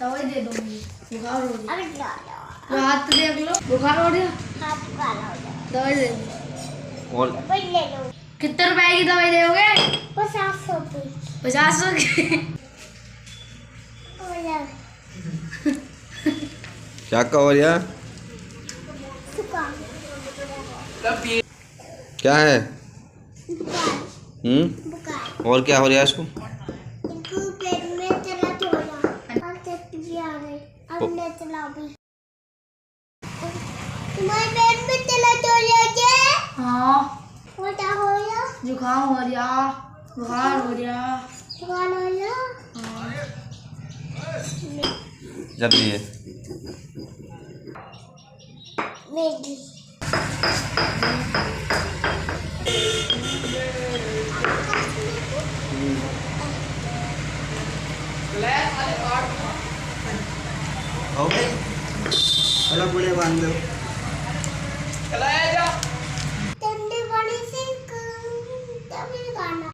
दवाई दे दो मुझे, बुखार हो रही है। हाथ देख लो, बुखार हो रहा है। दवाई दे दो। और कितने रुपए की दवाई दोगे? 50 रुपये। 50 की। क्या का हो रहा? क्या है? और क्या हो रहा है इसको? पेट में चला थोड़ा और चटनी आ गई। अब ले चला भी। तुम्हारे पेट में चला थोड़ा क्या? हाँ। क्या हो रहा? जुकाम हो रहा, बुखार हो रहा। बुखार हो रहा? जल्दी है। मैगी। हो गई? चलो पूरे बांध दो।